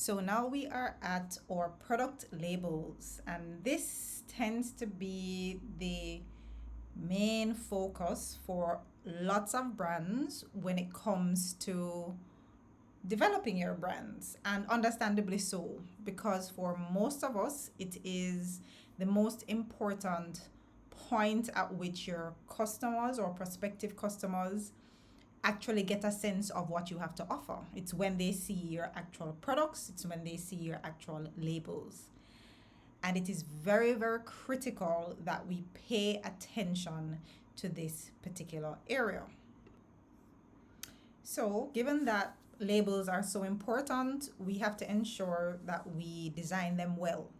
So now we are at our product labels, and this tends to be the main focus for lots of brands when it comes to developing your brands, and understandably so, because for most of us, it is the most important point at which your customers or prospective customers actually get a sense of what you have to offer. It's when they see your actual products, it's when they see your actual labels. And it is very, very critical that we pay attention to this particular area. So, given that labels are so important, we have to ensure that we design them well.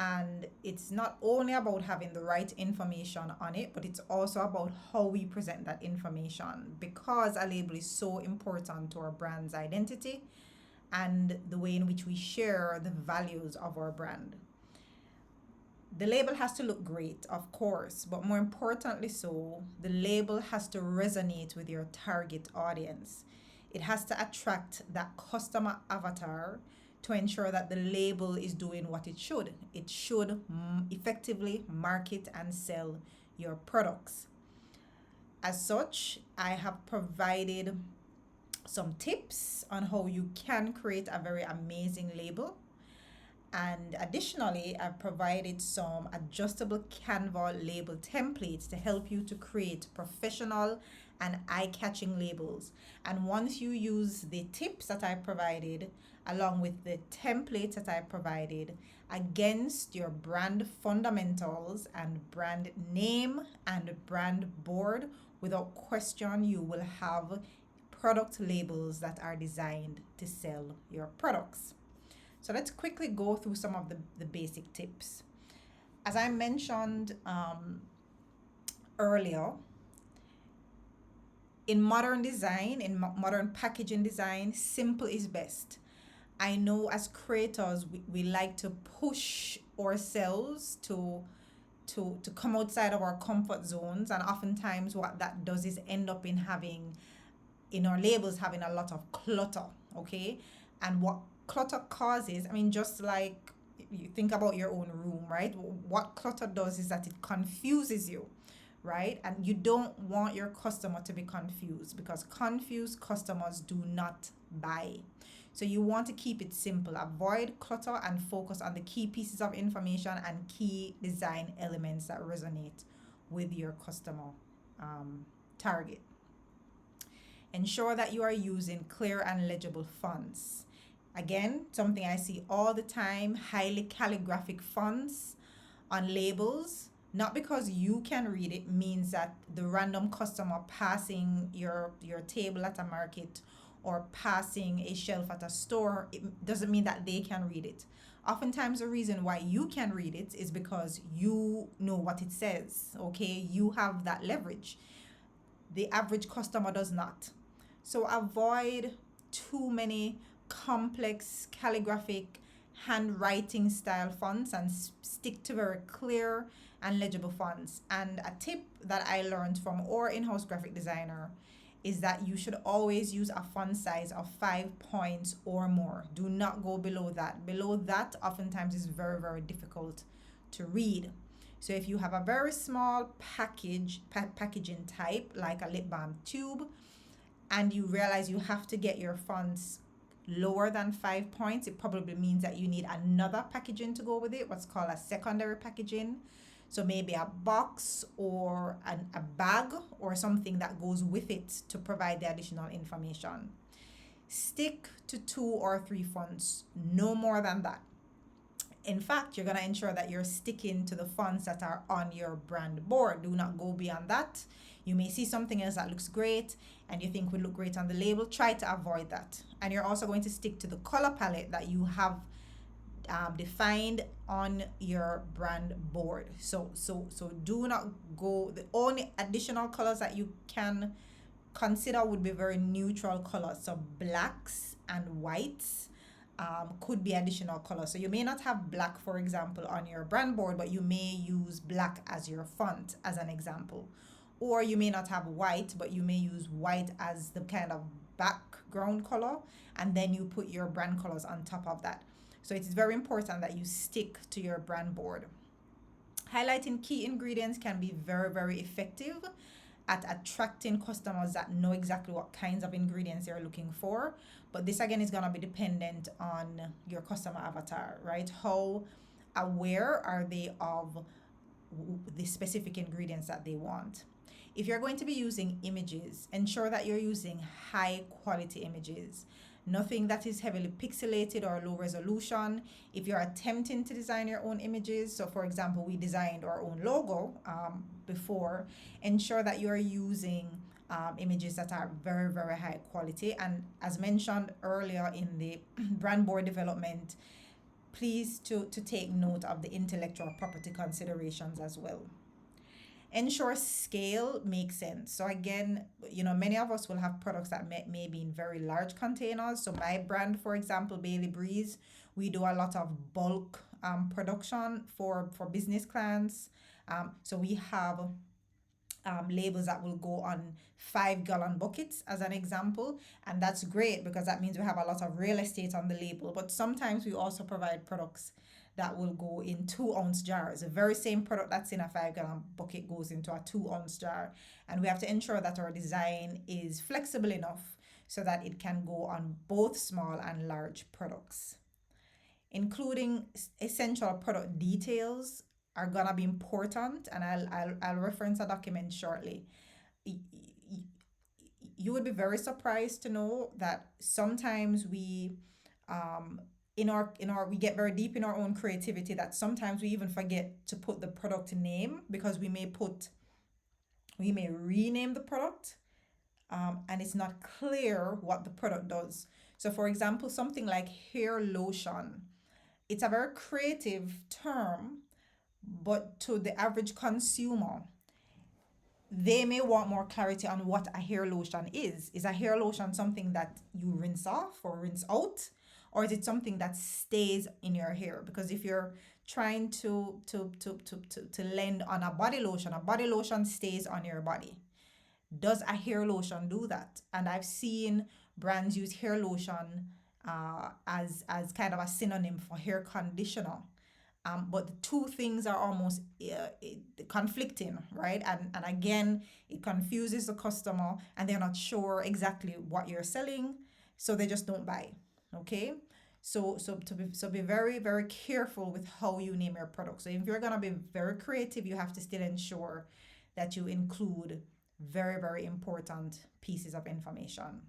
And it's not only about having the right information on it, but it's also about how we present that information, because a label is so important to our brand's identity and the way in which we share the values of our brand. The label has to look great, of course, but more importantly so, the label has to resonate with your target audience. It has to attract that customer avatar to ensure that the label is doing what it should. It should effectively market and sell your products. As such, I have provided some tips on how you can create a very amazing label. And additionally, I've provided some adjustable Canva label templates to help you to create professional and eye-catching labels. And once you use the tips that I provided, along with the templates that I provided, against your brand fundamentals and brand name and brand board, without question, you will have product labels that are designed to sell your products. So let's quickly go through some of the basic tips. As I mentioned earlier, in modern design, in modern packaging design, simple is best. I know as creators, we like to push ourselves to come outside of our comfort zones, and oftentimes what that does is end up in our labels having a lot of clutter, okay? And what clutter causes, I mean, just like you think about your own room, right? What clutter does is that it confuses you, right? And you don't want your customer to be confused, because confused customers do not buy. So you want to keep it simple. Avoid clutter and focus on the key pieces of information and key design elements that resonate with your customer target. Ensure that you are using clear and legible fonts. Again, something I see all the time, highly calligraphic fonts on labels. Not because you can read it means that the random customer passing your table at a market or passing a shelf at a store, it doesn't mean that they can read it. Oftentimes the reason why you can read it is because you know what it says, okay? You have that leverage. The average customer does not. So avoid too many complex calligraphic handwriting style fonts and stick to very clear and legible fonts. And a tip that I learned from our in-house graphic designer is that you should always use a font size of 5 points or more. Do not go below that. Below that oftentimes is very, very difficult to read. So if you have a very small packaging type like a lip balm tube, and you realize you have to get your fonts lower than 5 points, it probably means that you need another packaging to go with it, what's called a secondary packaging. So maybe a box or a bag or something that goes with it to provide the additional information. Stick to 2 or 3 fonts, no more than that. In fact, you're going to ensure that you're sticking to the fonts that are on your brand board. Do not go beyond that. You may see something else that looks great and you think will look great on the label. Try to avoid that. And you're also going to stick to the color palette that you have defined on your brand board. So do not go, the only additional colors that you can consider would be very neutral colors. So blacks and whites could be additional colors. So you may not have black, for example, on your brand board, but you may use black as your font, as an example. Or you may not have white, but you may use white as the kind of background color, and then you put your brand colors on top of that. So it's very important that you stick to your brand board. Highlighting key ingredients can be very, very effective at attracting customers that know exactly what kinds of ingredients they're looking for. But this again is going to be dependent on your customer avatar, right? How aware are they of the specific ingredients that they want? If you're going to be using images, ensure that you're using high quality images, nothing that is heavily pixelated or low resolution. If you're attempting to design your own images, so for example, we designed our own logo before, ensure that you're using images that are very, very high quality. And as mentioned earlier in the brand board development, please to take note of the intellectual property considerations as well. Ensure scale makes sense. So again, many of us will have products that may be in very large containers. So my brand, for example, Bailey Breeze, we do a lot of bulk production for business clients. So we have labels that will go on 5 gallon buckets as an example, and that's great because that means we have a lot of real estate on the label. But sometimes we also provide products that will go in 2 ounce jars. The very same product that's in a 5 gallon bucket goes into a 2 ounce jar, and we have to ensure that our design is flexible enough so that it can go on both small and large products. Including essential product details are gonna be important, and I'll reference a document shortly. You would be very surprised to know that sometimes we in our we get very deep in our own creativity, that sometimes we even forget to put the product name, because we may rename the product, and it's not clear what the product does. So for example, something like hair lotion, it's a very creative term, but to the average consumer, they may want more clarity on what a hair lotion is. Is a hair lotion something that you rinse off or rinse out? Or is it something that stays in your hair? Because if you're trying to lend on a body lotion stays on your body. Does a hair lotion do that? And I've seen brands use hair lotion as kind of a synonym for hair conditioner. But the two things are almost conflicting, right? And again, it confuses the customer, and they're not sure exactly what you're selling, so they just don't buy. Okay, so be very, very careful with how you name your product. So if you're gonna be very creative, you have to still ensure that you include very, very important pieces of information.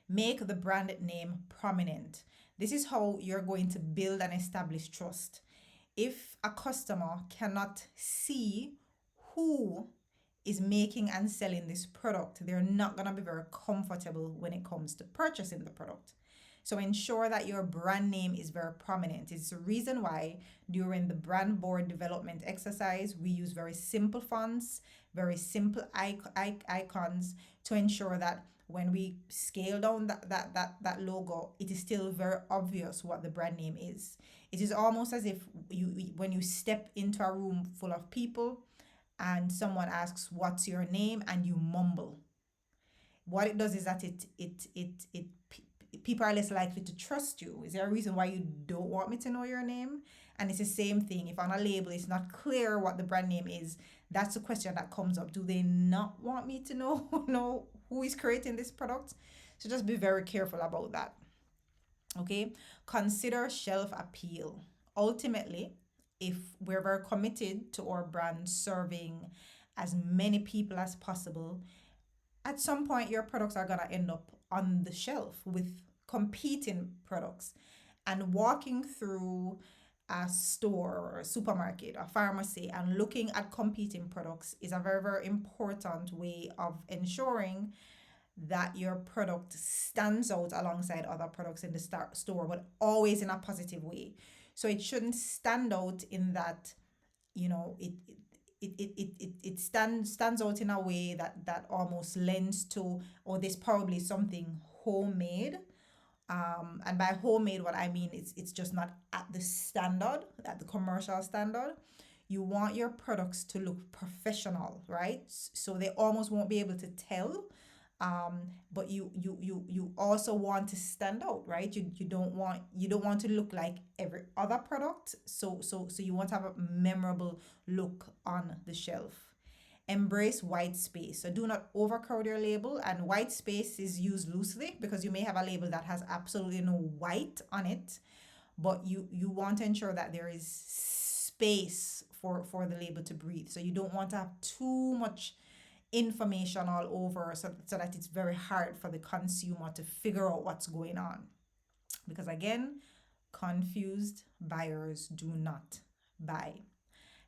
Make the brand name prominent. This is how you're going to build and establish trust. If a customer cannot see who is making and selling this product, they're not going to be very comfortable when it comes to purchasing the product. So ensure that your brand name is very prominent. It's the reason why during the brand board development exercise, we use very simple fonts, very simple icons, to ensure that when we scale down that logo, it is still very obvious what the brand name is. It is almost as if when you step into a room full of people and someone asks, "What's your name?" and you mumble. What it does is that it people are less likely to trust you. Is there a reason why you don't want me to know your name? And it's the same thing. If on a label it's not clear what the brand name is, that's the question that comes up. Do they not want me to know who is creating this product? So just be very careful about that. Okay, consider shelf appeal. Ultimately, if we're very committed to our brand serving as many people as possible, at some point your products are going to end up on the shelf with competing products. And walking through a store or a supermarket or pharmacy and looking at competing products is a very, very important way of ensuring that your product stands out alongside other products in the store, but always in a positive way. So it shouldn't stand out in that, it stands out in a way that almost lends to, oh, this probably something homemade. And by homemade, what I mean is it's just not at the standard, at the commercial standard. You want your products to look professional, right? So they almost won't be able to tell But you also want to stand out, right? You don't want to look like every other product. So you want to have a memorable look on the shelf. Embrace white space. So do not overcrowd your label. And white space is used loosely because you may have a label that has absolutely no white on it, but you want to ensure that there is space for the label to breathe. So you don't want to have too much information all over, so that it's very hard for the consumer to figure out what's going on. Because again, confused buyers do not buy.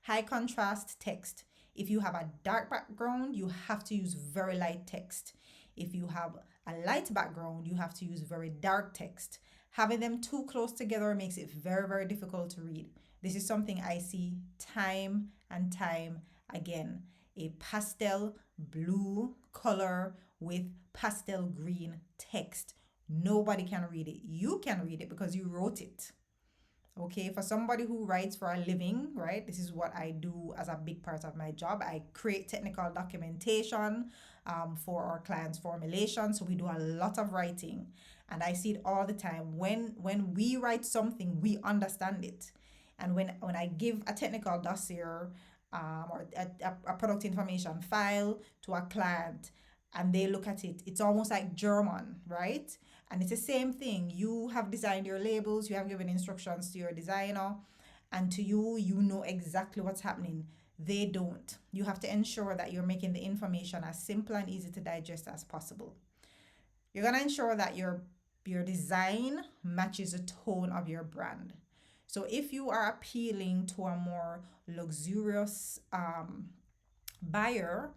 High contrast text. If you have a dark background, you have to use very light text. If you have a light background, you have to use very dark text. Having them too close together makes it very, very difficult to read. This is something I see time and time again. A pastel blue color with pastel green text. Nobody can read it. You can read it because you wrote it. Okay, for somebody who writes for a living, right? This is what I do as a big part of my job. I create technical documentation for our clients' formulation. So we do a lot of writing, and I see it all the time. When we write something, we understand it, and when I give a technical dossier or a product information file to a client, and they look at it, it's almost like German, right? And it's the same thing. You have designed your labels, you have given instructions to your designer, and to you, you know exactly what's happening. They don't. You have to ensure that you're making the information as simple and easy to digest as possible. You're going to ensure that your design matches the tone of your brand. So if you are appealing to a more luxurious buyer,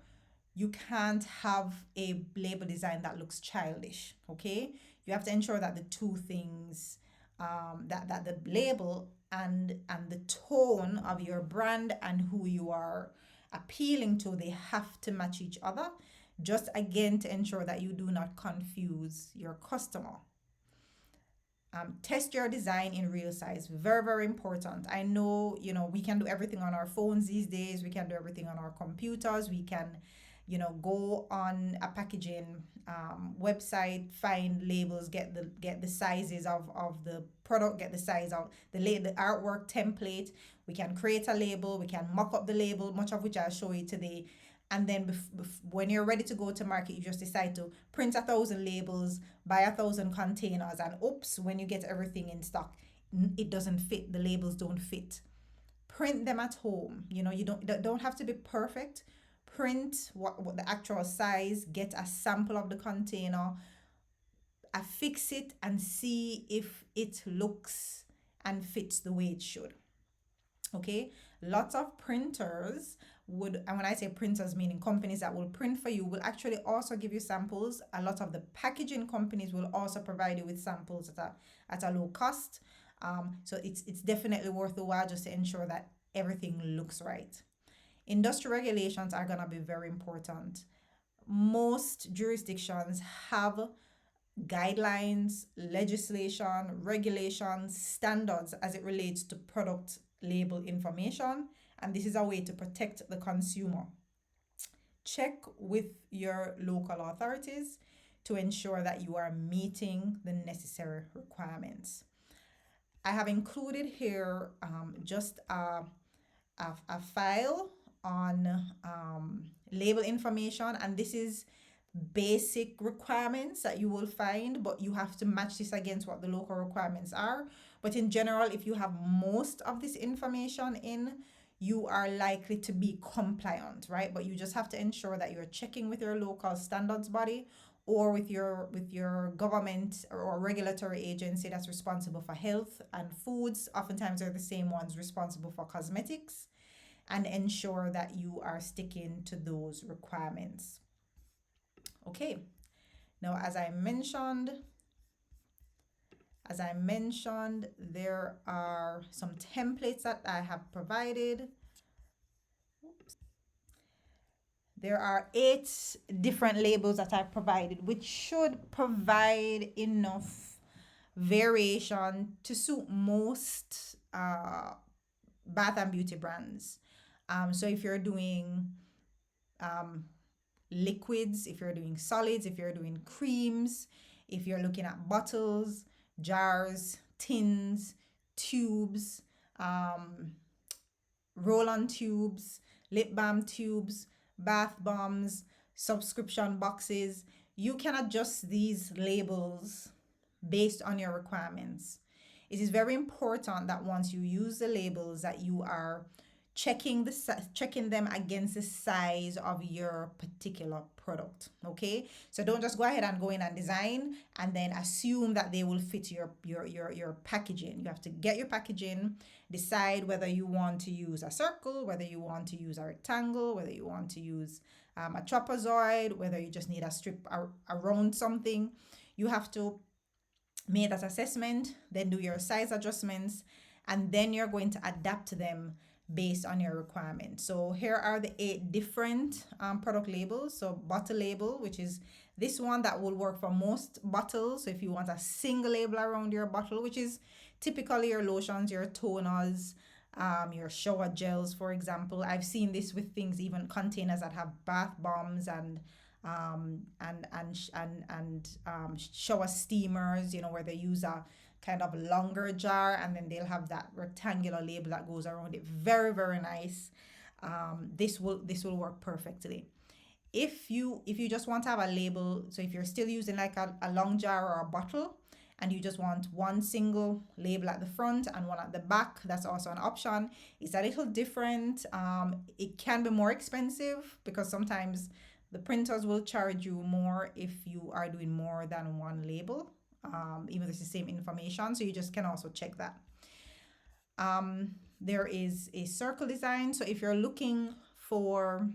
you can't have a label design that looks childish. Okay, you have to ensure that the two things, that the label and the tone of your brand and who you are appealing to, they have to match each other, just again to ensure that you do not confuse your customer. Test your design in real size. Very, very important. I know, we can do everything on our phones these days. We can do everything on our computers. We can, go on a packaging website, find labels, get the sizes of the product, get the size of the artwork template. We can create a label. We can mock up the label, much of which I'll show you today. And then when you're ready to go to market, you just decide to print 1,000 labels, buy 1,000 containers, and oops, when you get everything in stock, it doesn't fit. The labels don't fit. Print them at home. You don't have to be perfect. Print what the actual size. Get a sample of the container. Affix it and see if it looks and fits the way it should. Okay, lots of printers would, and when I say printers, meaning companies that will print for you, will actually also give you samples. A lot of the packaging companies will also provide you with samples at a low cost. So it's definitely worth the while just to ensure that everything looks right. Industry regulations are going to be very important. Most jurisdictions have guidelines, legislation, regulations, standards as it relates to product label information, and this is a way to protect the consumer. Check with your local authorities to ensure that you are meeting the necessary requirements. I have included here just a file on label information, and this is basic requirements that you will find, but you have to match this against what the local requirements are. But in general, if you have most of this information in, you are likely to be compliant, right? But you just have to ensure that you're checking with your local standards body or with your government or regulatory agency that's responsible for health and foods. Oftentimes they're the same ones responsible for cosmetics, and ensure that you are sticking to those requirements. Okay, now as I mentioned, there are some templates that I have provided. There are 8 different labels that I provided, which should provide enough variation to suit most bath and beauty brands. So if you're doing liquids, if you're doing solids, if you're doing creams, if you're looking at bottles, jars, tins, tubes, um, roll on tubes, lip balm tubes, bath bombs, subscription boxes. You can adjust these labels based on your requirements. It is very important that once you use the labels that you are checking them against the size of your particular product. Okay, so don't just go ahead and go in and design and then assume that they will fit your packaging. You have to get your packaging, decide whether you want to use a circle, whether you want to use a rectangle, whether you want to use a trapezoid, whether you just need a strip around something. You have to make that assessment, then do your size adjustments, and then you're going to adapt them based on your requirements. So here are the 8 different product labels. So bottle label, which is this one that will work for most bottles. So if you want a single label around your bottle, which is typically your lotions, your toners, your shower gels, for example. I've seen this with things, even containers that have bath bombs and shower steamers, where they use a kind of longer jar and then they'll have that rectangular label that goes around it. Very, very nice. This will work perfectly. If you just want to have a label, so if you're still using like a long jar or a bottle and you just want one single label at the front and one at the back, that's also an option. It's a little different. It can be more expensive because sometimes the printers will charge you more if you are doing more than one label, even though it's the same information. So you just can also check that. There is a circle design. So if you're looking for,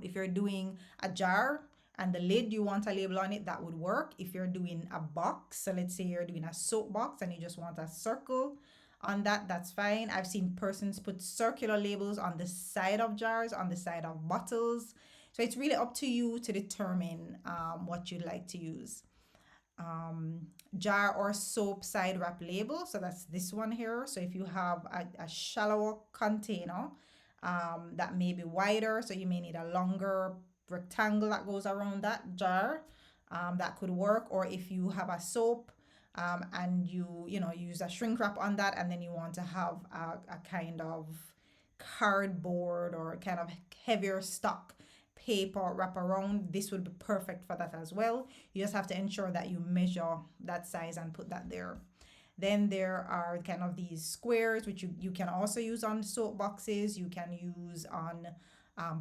if you're doing a jar and the lid, you want a label on it, that would work. If you're doing a box, so let's say you're doing a soap box and you just want a circle on that, that's fine. I've seen persons put circular labels on the side of jars, on the side of bottles. So it's really up to you to determine what you'd like to use. Jar or soap side wrap label. So that's this one here. So if you have a shallower container that may be wider, so you may need a longer rectangle that goes around that jar, that could work. Or if you have a soap and you use a shrink wrap on that, and then you want to have a kind of cardboard or kind of heavier stock paper wrap around, this would be perfect for that as well. You just have to ensure that you measure that size and put that there. Then there are kind of these squares, which you can also use on soap boxes. You can use on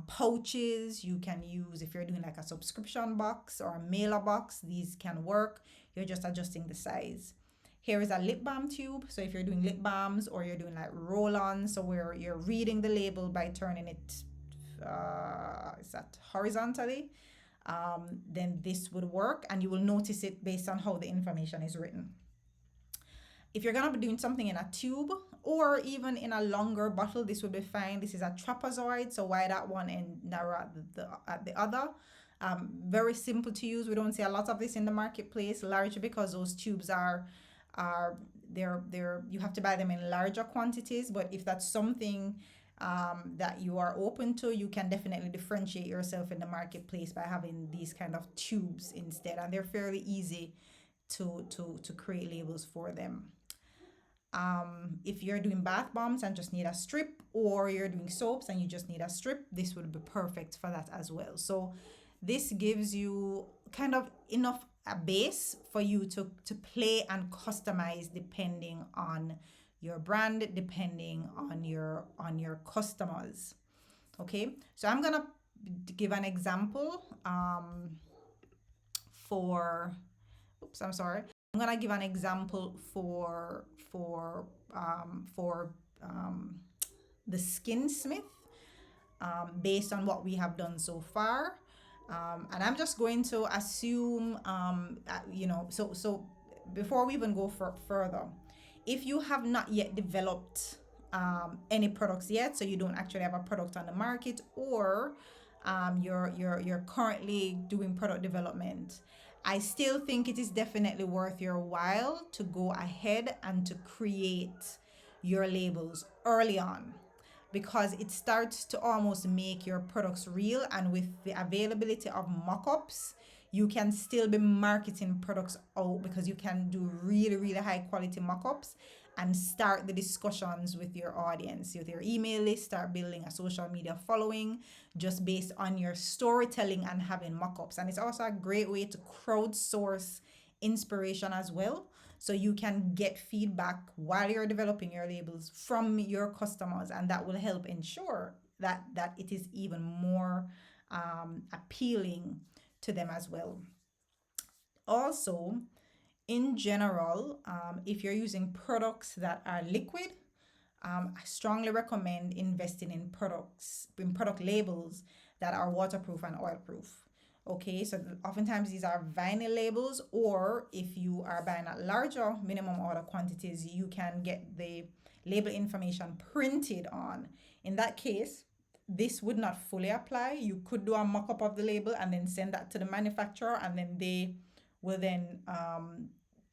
pouches. You can use if you're doing like a subscription box or a mailer box. These can work. You're just adjusting the size. Here is a lip balm tube. So if you're doing lip balms or you're doing like roll-ons, so where you're reading the label by turning it is that horizontally, then this would work, and you will notice it based on how the information is written. If you're gonna be doing something in a tube or even in a longer bottle, this would be fine. This is a trapezoid, so wide at one end, narrow at the other. Very simple to use. We don't see a lot of this in the marketplace, largely because those tubes are they're you have to buy them in larger quantities. But if that's something that you are open to, you can definitely differentiate yourself in the marketplace by having these kind of tubes instead, and they're fairly easy to create labels for them. If you're doing bath bombs and just need a strip, or you're doing soaps and you just need a strip, this would be perfect for that as well. So this gives you kind of enough a base for you to play and customize depending on your brand, depending on your customers. Okay, so I'm gonna give an example for I'm gonna give an example for the Skinsmith, based on what we have done so far. And I'm just going to assume, so before we even go further, if you have not yet developed any products yet, so you don't actually have a product on the market, or you're currently doing product development, I still think it is definitely worth your while to go ahead and to create your labels early on, because it starts to almost make your products real. And with the availability of mock-ups, you can still be marketing products out, because you can do really, really high quality mock-ups and start the discussions with your audience, with your email list, start building a social media following just based on your storytelling and having mock-ups. And it's also a great way to crowdsource inspiration as well, so you can get feedback while you're developing your labels from your customers, and that will help ensure that it is even more appealing to them as well. Also, in general, if you're using products that are liquid, I strongly recommend investing in product labels that are waterproof and oil-proof. Okay, so oftentimes these are vinyl labels, or if you are buying at larger minimum order quantities, you can get the label information printed on. In that case, this would not fully apply. You could do a mock-up of the label and then send that to the manufacturer, and then they will then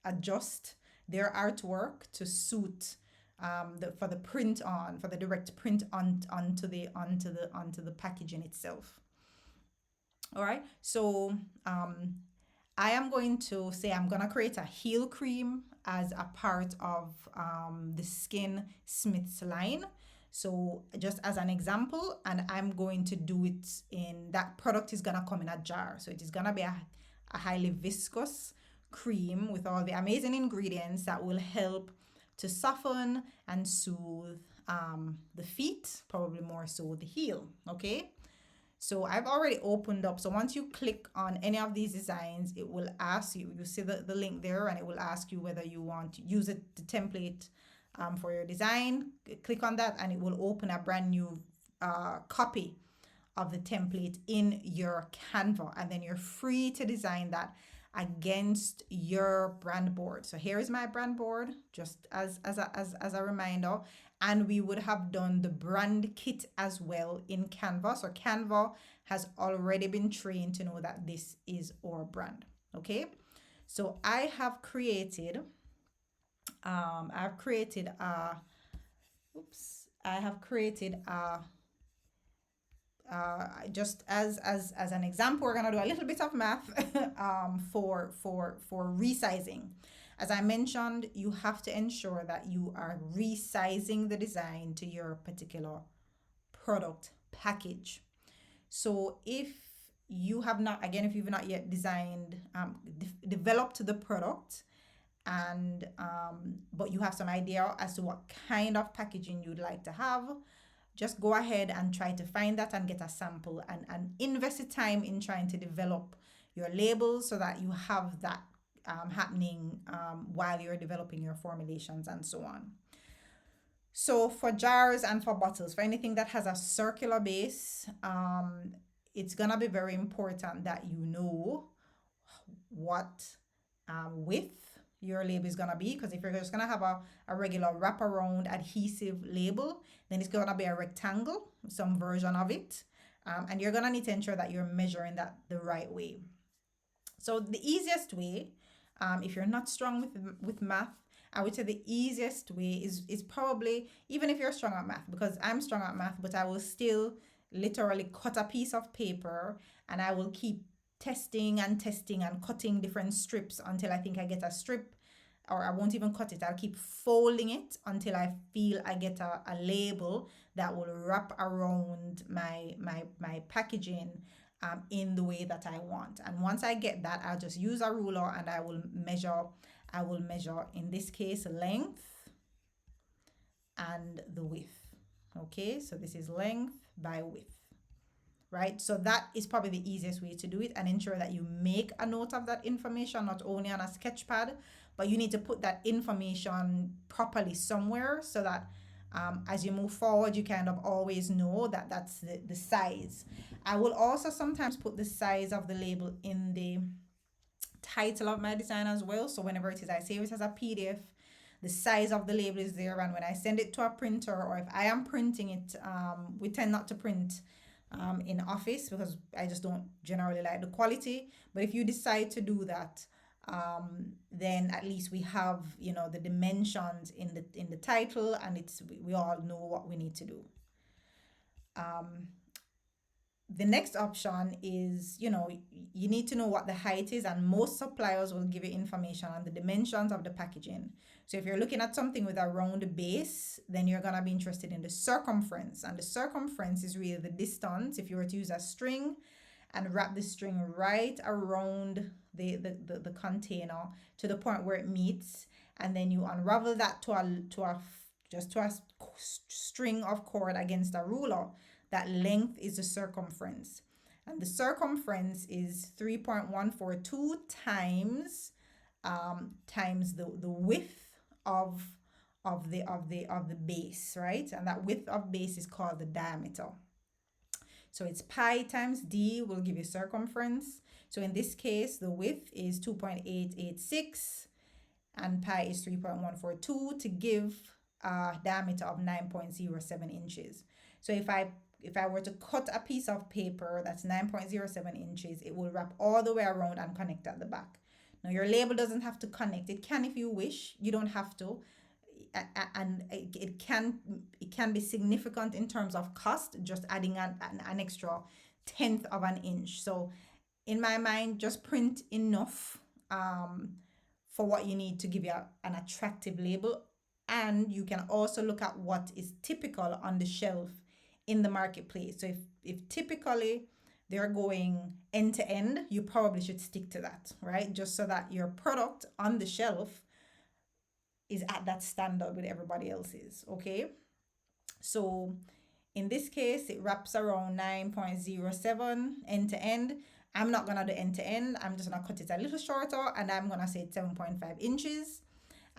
adjust their artwork to suit for the print on, for the direct print onto the packaging itself. All right, so I am going to say I'm gonna create a heel cream as a part of the Skin Smiths line. So just as an example, and I'm going to do it in, that product is gonna come in a jar. So it is gonna be a highly viscous cream with all the amazing ingredients that will help to soften and soothe the feet, probably more so the heel. Okay, so I've already opened up. So once you click on any of these designs, it will ask you, you see the link there, and it will ask you whether you want to use it, the template for your design. Click on that and it will open a brand new copy of the template in your Canva, and then you're free to design that against your brand board. So here is my brand board, just as a reminder. And we would have done the brand kit as well in Canva. So Canva has already been trained to know that this is our brand. Okay, so I have created just as an example, we're gonna do a little bit of math for resizing. As I mentioned, you have to ensure that you are resizing the design to your particular product package. So if you have not, again, if you've not yet designed, developed the product, and but you have some idea as to what kind of packaging you'd like to have, just go ahead and try to find that and get a sample, and invest the time in trying to develop your labels so that you have that happening while you're developing your formulations and so on. So for jars and for bottles, for anything that has a circular base, it's gonna be very important that you know what width your label is gonna be, because if you're just gonna have a regular wraparound adhesive label, then it's gonna be a rectangle, some version of it, and you're gonna need to ensure that you're measuring that the right way. So the easiest way, if you're not strong with math, I would say the easiest way is probably, even if you're strong at math, because I'm strong at math, but I will still literally cut a piece of paper and I will keep testing and cutting different strips until I think I get a strip, or I won't even cut it. I'll keep folding it until I feel I get a label that will wrap around my packaging in the way that I want. And once I get that, I'll just use a ruler and I will measure, in this case, length and the width. Okay, so this is length by width, right? So that is probably the easiest way to do it, and ensure that you make a note of that information, not only on a sketch pad, but you need to put that information properly somewhere, so that as you move forward, you kind of always know that that's the size. I will also sometimes put the size of the label in the title of my design as well. So whenever it is, I save it as a PDF, the size of the label is there, and when I send it to a printer, or if I am printing it, we tend not to print in office because I just don't generally like the quality. But if you decide to do that, then at least we have, the dimensions in the title, and we all know what we need to do. The next option is, you need to know what the height is, and most suppliers will give you information on the dimensions of the packaging. So if you're looking at something with a round base, then you're gonna be interested in the circumference, and the circumference is really the distance. If you were to use a string and wrap the string right around the container to the point where it meets, and then you unravel that to a string of cord against a ruler. That length is the circumference, and the circumference is 3.142 times the width of the base, right? And that width of base is called the diameter. So it's pi times d will give you circumference. So in this case, the width is 2.886 and pi is 3.142 to give a diameter of 9.07 inches. So if I were to cut a piece of paper that's 9.07 inches, it will wrap all the way around and connect at the back. Now your label doesn't have to connect. It can if you wish. You don't have to. And it can be significant in terms of cost, just adding an extra tenth of an inch. So in my mind, just print enough for what you need to give you an attractive label. And you can also look at what is typical on the shelf in the marketplace. So if typically they're going end to end, you probably should stick to that, right? Just so that your product on the shelf is at that standard with everybody else's, okay? So in this case, it wraps around 9.07 end to end. I'm not gonna do end to end. I'm just gonna cut it a little shorter, and I'm gonna say 7.5 inches.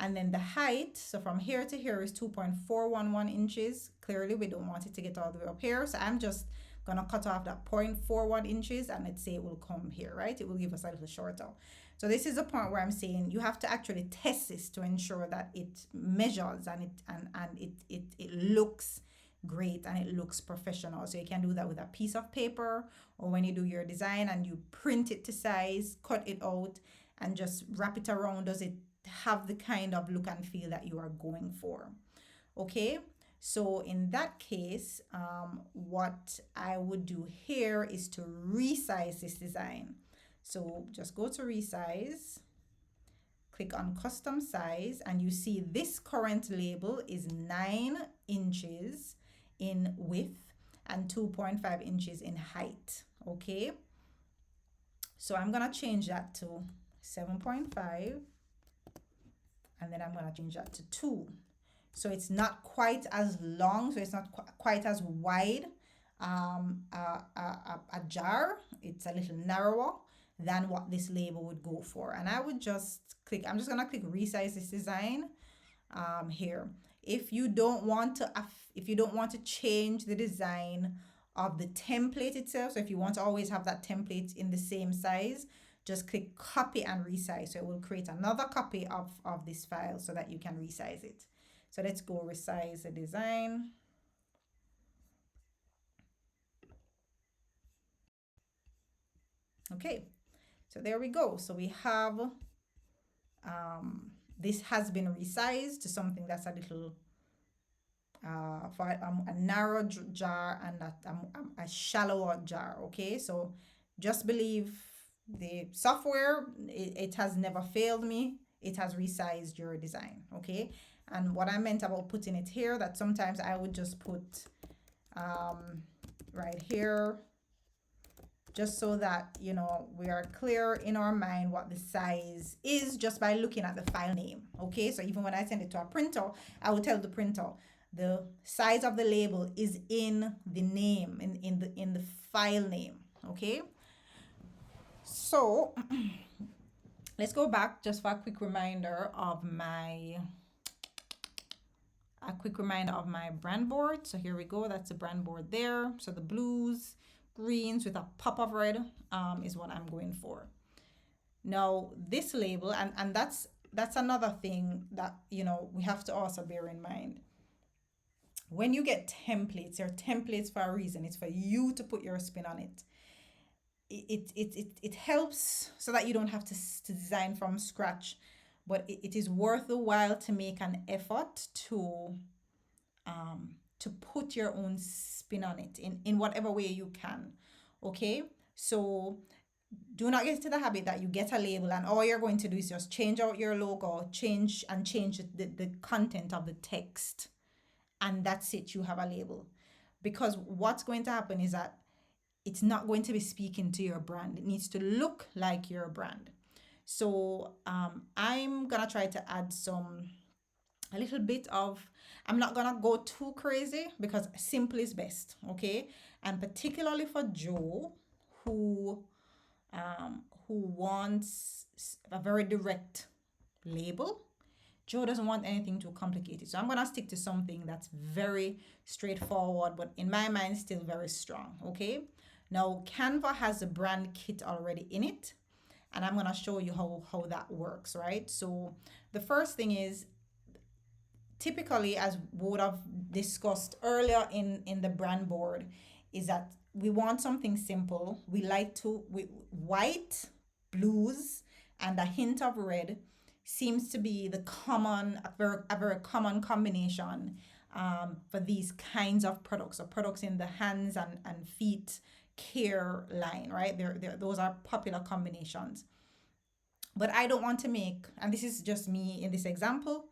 And then the height, so from here to here is 2.411 inches. Clearly, we don't want it to get all the way up here. So I'm just gonna cut off that 0.41 inches, and let's say it will come here, right? It will give us a little shorter. So this is a point where I'm saying you have to actually test this to ensure that it measures and it looks great and it looks professional. So you can do that with a piece of paper, or when you do your design and you print it to size, cut it out, and just wrap it around. Does it have the kind of look and feel that you are going for? Okay, so in that case, what I would do here is to resize this design. So just go to resize, click on custom size, and you see this current label is 9 inches in width and 2.5 inches in height. Okay, so I'm gonna change that to 7.5, and then I'm gonna change that to 2. So it's not quite as long, so it's not quite as wide a jar. It's a little narrower than what this label would go for. And I would just click, I'm just gonna click resize this design here. If you don't want to change the design of the template itself, so if you want to always have that template in the same size, just click copy and resize. So it will create another copy of this file so that you can resize it. So let's go resize the design. Okay, so there we go. So we have, this has been resized to something that's a little, for a narrow jar and a shallower jar, okay? So just believe the software, it has never failed me. It has resized your design, okay? And what I meant about putting it here, that sometimes I would just put right here, just so that, we are clear in our mind what the size is just by looking at the file name, okay? So even when I send it to a printer, I will tell the printer the size of the label is in the name, in the file name, okay? So let's go back just for a quick reminder of my brand board. So here we go. That's the brand board there. So the blues, greens with a pop of red is what I'm going for. Now this label, and that's another thing that we have to also bear in mind. When you get templates, they're templates for a reason. It's for you to put your spin on it. It helps so that you don't have to design from scratch, but it is worth the while to make an effort to to put your own spin on it in whatever way you can. Okay, so do not get into the habit that you get a label and all you're going to do is just change out your logo, change the content of the text, and that's it. You have a label. Because what's going to happen is that it's not going to be speaking to your brand. It needs to look like your brand. So I'm gonna try to add a little bit of, I'm not gonna go too crazy because simple is best, okay? And particularly for Joe, who wants a very direct label. Joe doesn't want anything too complicated. So I'm gonna stick to something that's very straightforward, but in my mind, still very strong. Okay. Now Canva has a brand kit already in it, and I'm gonna show you how that works, right? So the first thing is, typically, as we would have discussed earlier in the brand board, is that we want something simple. We like to white, blues, and a hint of red seems to be the common a very common combination for these kinds of products, or products in the hands and feet care line, right? Those are popular combinations. But I don't want to make, and this is just me in this example,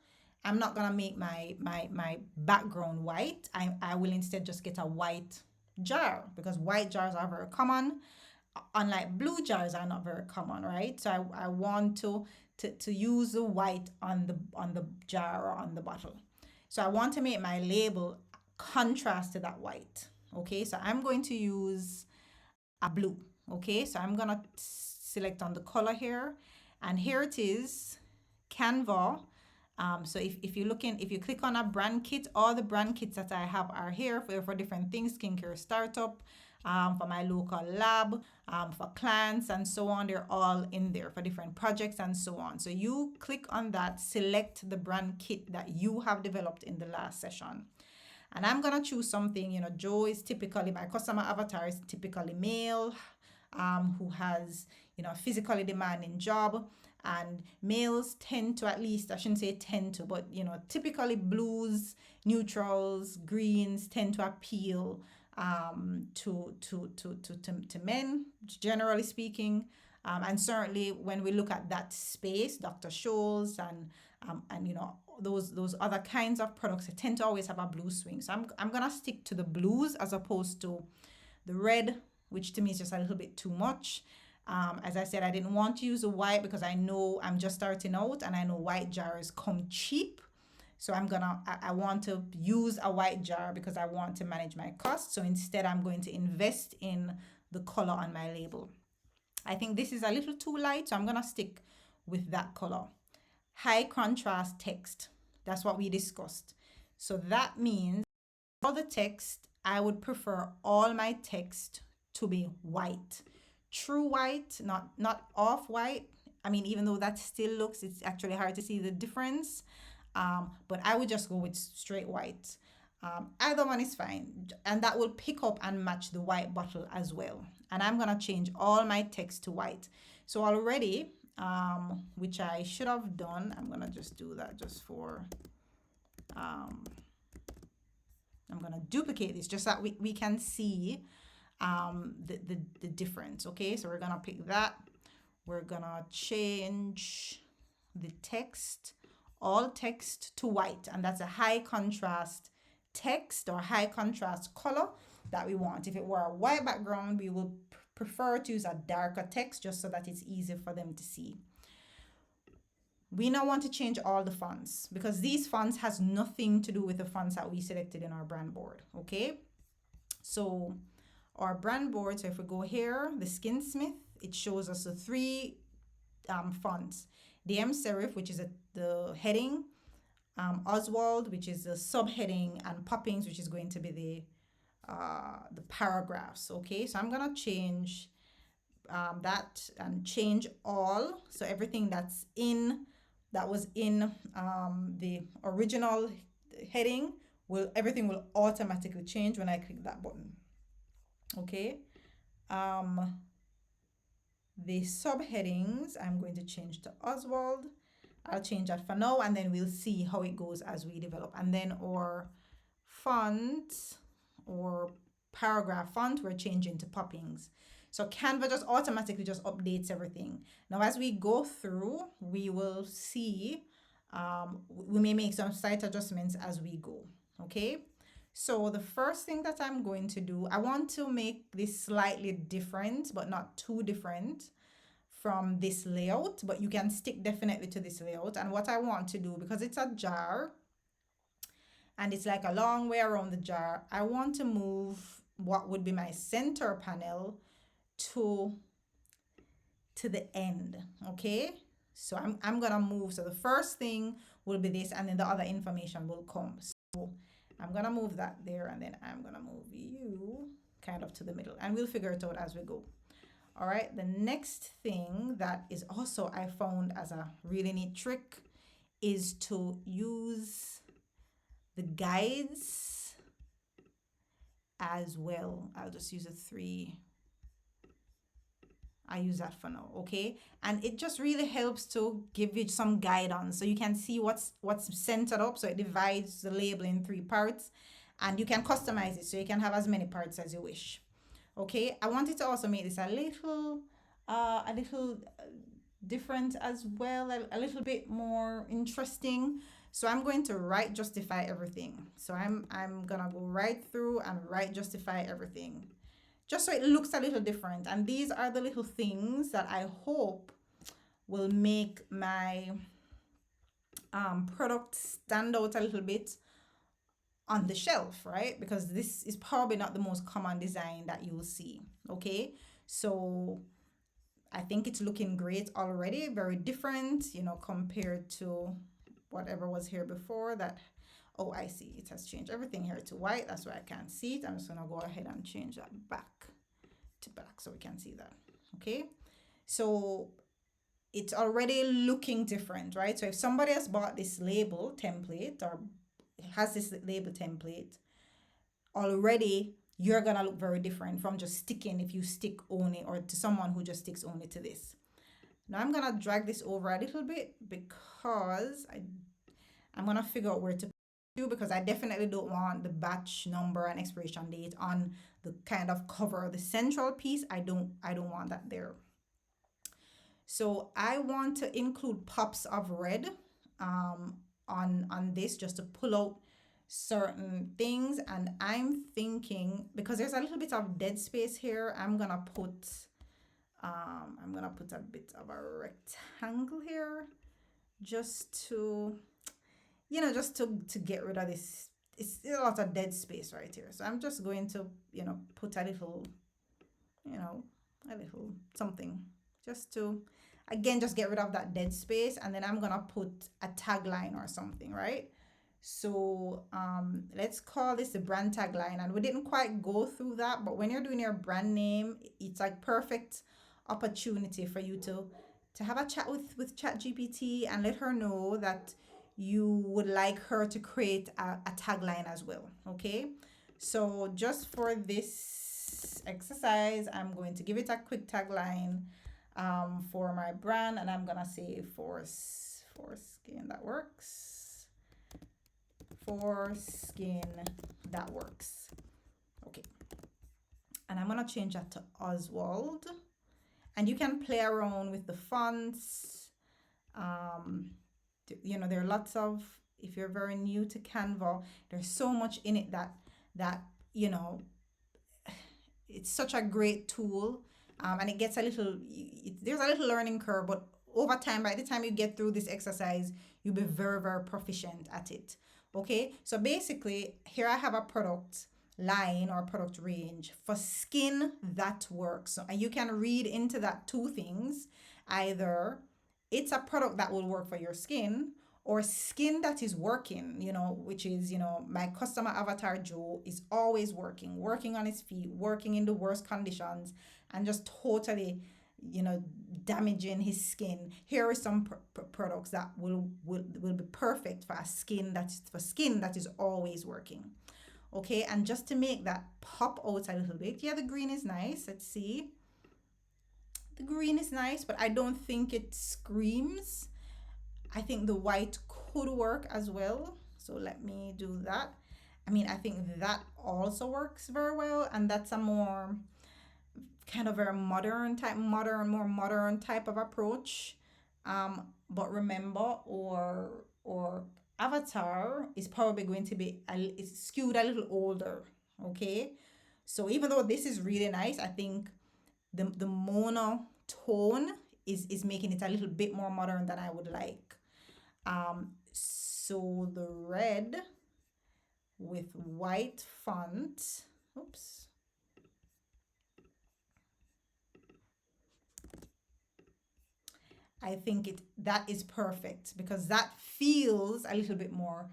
I'm not gonna make my background white. I will instead just get a white jar, because white jars are very common, unlike blue jars are not very common, right? So I want to use the white on the jar or on the bottle. So I want to make my label contrast to that white. Okay, so I'm going to use a blue. Okay, so I'm gonna select on the color here, and here it is, Canva. So if you're looking, if you click on a brand kit, all the brand kits that I have are here for different things, skincare startup, for my local lab, for clients and so on. They're all in there for different projects and so on. So you click on that, select the brand kit that you have developed in the last session. And I'm gonna choose something, Joe is typically, my customer avatar is typically male, who has, a physically demanding job. And males tend to, at least, I shouldn't say tend to, but, typically blues, neutrals, greens tend to appeal to men, generally speaking. And certainly when we look at that space, Dr. Scholl's and those other kinds of products, they tend to always have a blue swing. So I'm gonna stick to the blues as opposed to the red, which to me is just a little bit too much. As I said, I didn't want to use a white because I know I'm just starting out and I know white jars come cheap. So I want to use a white jar because I want to manage my costs. So instead, I'm going to invest in the color on my label. I think this is a little too light, so I'm going to stick with that color. High contrast text. That's what we discussed. So that means for the text, I would prefer all my text to be white. True white, not off white. I mean, even though that still looks, it's actually hard to see the difference. But I would just go with straight white. Either one is fine. And that will pick up and match the white bottle as well. And I'm going to change all my text to white. So already, which I should have done, I'm going to just do that just for, I'm going to duplicate this just so that we can see the difference. Okay, so we're going to pick that. We're going to change the text, all text to white, and that's a high contrast text or high contrast color that we want. If it were a white background, we will prefer to use a darker text just so that it's easier for them to see. We now want to change all the fonts because these fonts has nothing to do with the fonts that we selected in our brand board. Okay, so our brand board, so if we go here, the Skinsmith, it shows us the three fonts: DM Serif, which is the heading, Oswald, which is the subheading, and Poppins, which is going to be the paragraphs. Okay, so I'm gonna change that and change all. So everything that was in the original heading everything will automatically change when I click that button. Okay. The subheadings I'm going to change to Oswald. I'll change that for now, and then we'll see how it goes as we develop. And then our font or paragraph font, we're changing to Poppings. So Canva just automatically just updates everything. Now, as we go through, we will see, we may make some slight adjustments as we go. Okay. So the first thing that I'm going to do, I want to make this slightly different, but not too different from this layout, but you can stick definitely to this layout. And what I want to do, because it's a jar and it's like a long way around the jar, I want to move what would be my center panel to the end. Okay, so I'm gonna move. So the first thing will be this, and then the other information will come. So I'm gonna move that there, and then I'm gonna move you kind of to the middle, and we'll figure it out as we go. All right, the next thing that is also I found as a really neat trick is to use the guides as well. I'll just use a 3. I use that for now, okay? And it just really helps to give you some guidance so you can see what's centered up. So it divides the label in 3 parts, and you can customize it so you can have as many parts as you wish. Okay, I wanted to also make this a little different as well, a little bit more interesting. So I'm going to write justify everything. So I'm gonna go right through and write justify everything, just so it looks a little different. And these are the little things that I hope will make my product stand out a little bit on the shelf, right? Because this is probably not the most common design that you'll see. Okay, so I think it's looking great already, very different, you know, compared to whatever was here before. That, oh, I see, it has changed everything here to white. That's why I can't see it. I'm just gonna go ahead and change that back to black so we can see that. Okay, so it's already looking different, right? So if somebody has bought this label template or has this label template already, you're gonna look very different from just sticking, if you stick only, or to someone who just sticks only to this. Now I'm gonna drag this over a little bit because I'm gonna figure out where to do, because I definitely don't want the batch number and expiration date on the kind of cover, the central piece. I don't want that there. So I want to include pops of red on this, just to pull out certain things. And I'm thinking, because there's a little bit of dead space here, I'm gonna put a bit of a rectangle here, just to, you know, just to get rid of this. It's a lot of dead space right here. So I'm just going to, you know, put a little, you know, a little something, just to, again, just get rid of that dead space. And then I'm gonna put a tagline or something, right? So let's call this the brand tagline. And we didn't quite go through that, but when you're doing your brand name, it's like perfect opportunity for you to have a chat with ChatGPT and let her know that you would like her to create a tagline as well. Okay, so just for this exercise, I'm going to give it a quick tagline for my brand, and I'm gonna say foreskin that works. Foreskin that works. Okay, and I'm gonna change that to Oswald. And you can play around with the fonts. You know, there are lots of, if you're very new to Canva, there's so much in it that you know, it's such a great tool. And it gets a little, there's a little learning curve, but over time, by the time you get through this exercise, you'll be very, very proficient at it. Okay, so basically here I have a product line or product range for skin that works. So, and you can read into that 2 things: either it's a product that will work for your skin, or skin that is working, you know, which is, you know, my customer avatar Joe is always working on his feet, working in the worst conditions, and just totally, you know, damaging his skin. Here are some products that will be perfect for skin that is always working. Okay, and just to make that pop out a little bit, yeah, the green is nice. Let's see. The green is nice, but I don't think it screams. I think the white could work as well. So let me do that. I mean, I think that also works very well, and that's a more kind of very more modern type of approach. But remember, or avatar is probably going to be it's skewed a little older. Okay, so even though this is really nice, I think the mono tone is making it a little bit more modern than I would like. So the red with white font. Oops. I think it that is perfect because that feels a little bit more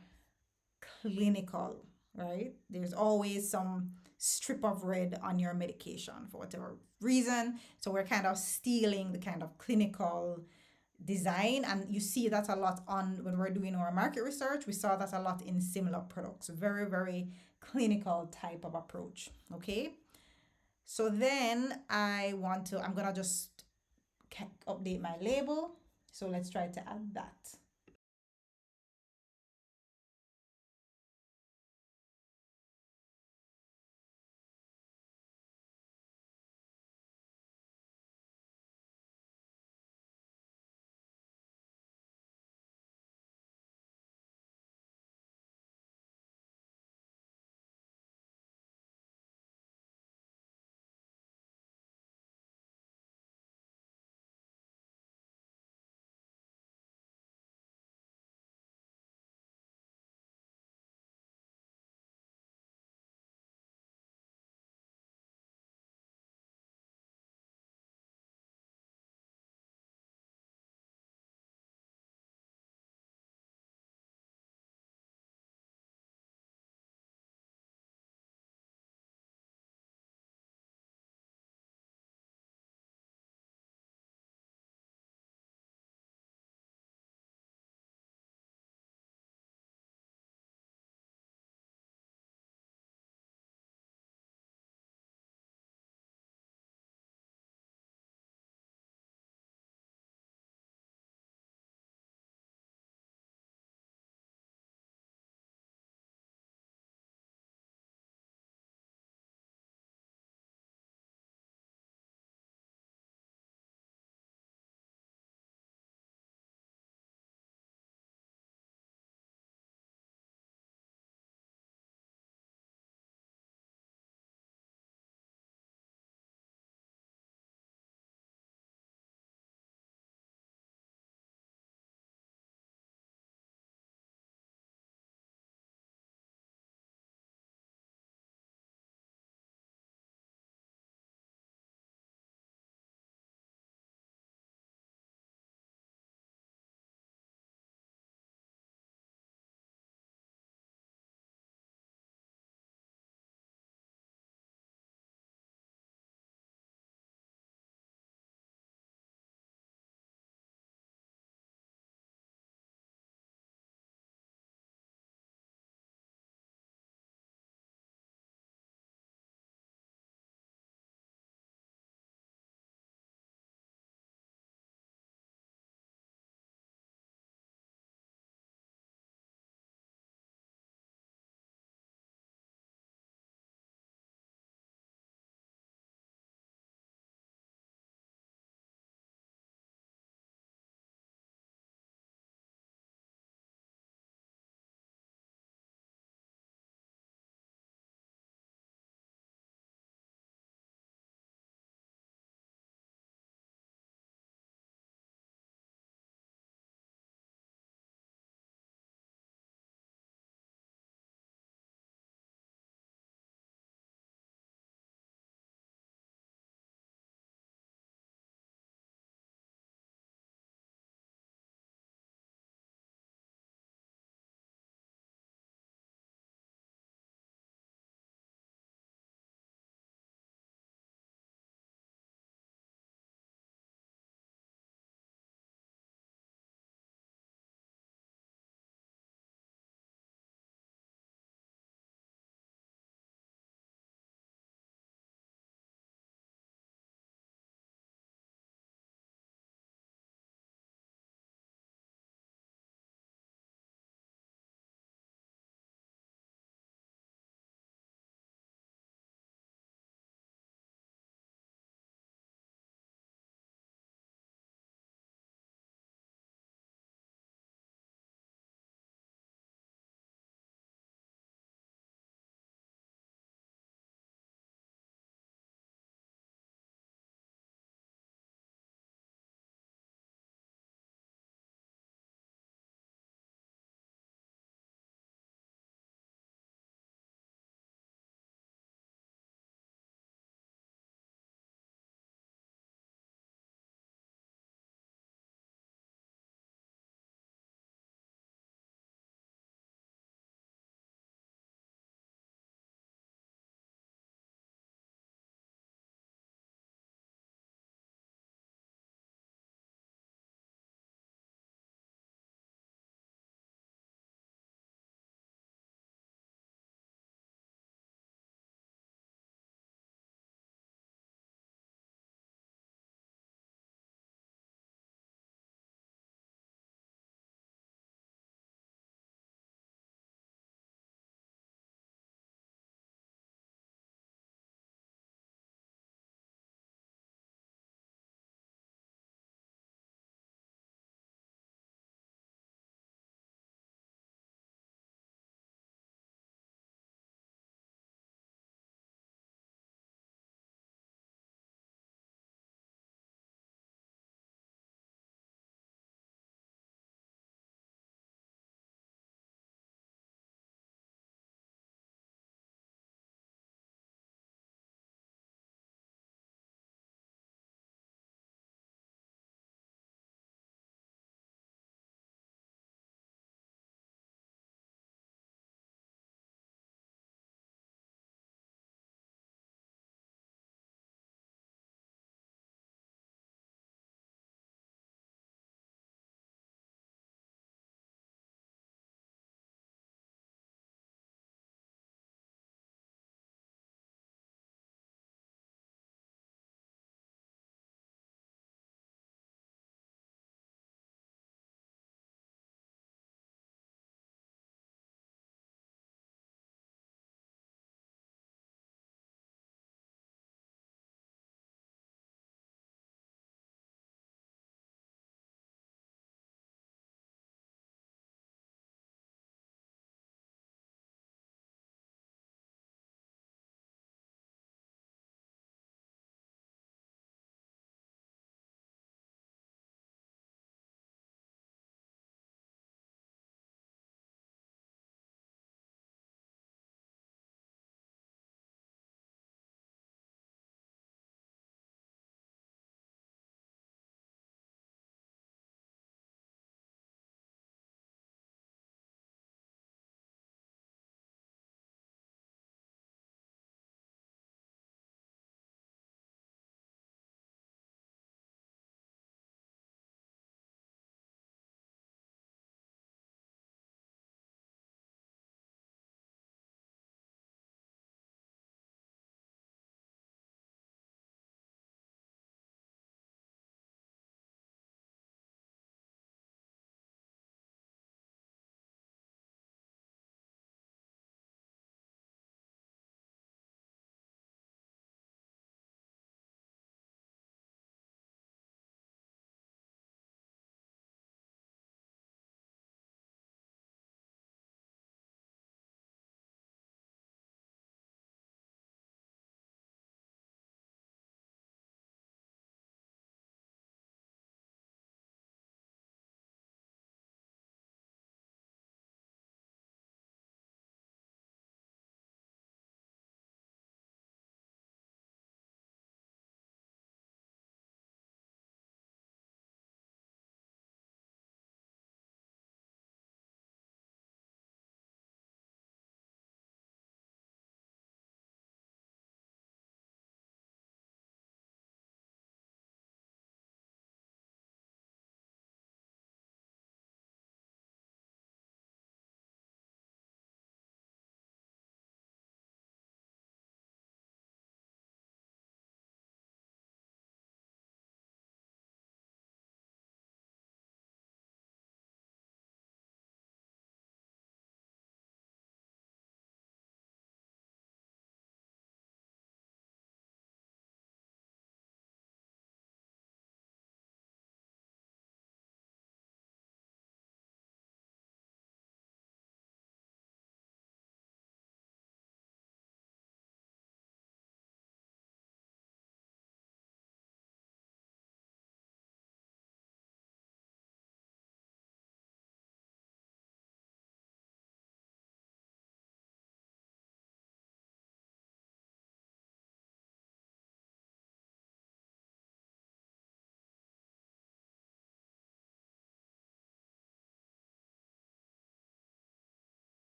clinical, right? There's always some strip of red on your medication for whatever reason. So we're kind of stealing the kind of clinical design, and you see that a lot on when we're doing our market research. We saw that a lot in similar products. Very, very clinical type of approach. Okay. So then I'm gonna just update my label. So let's try to add that.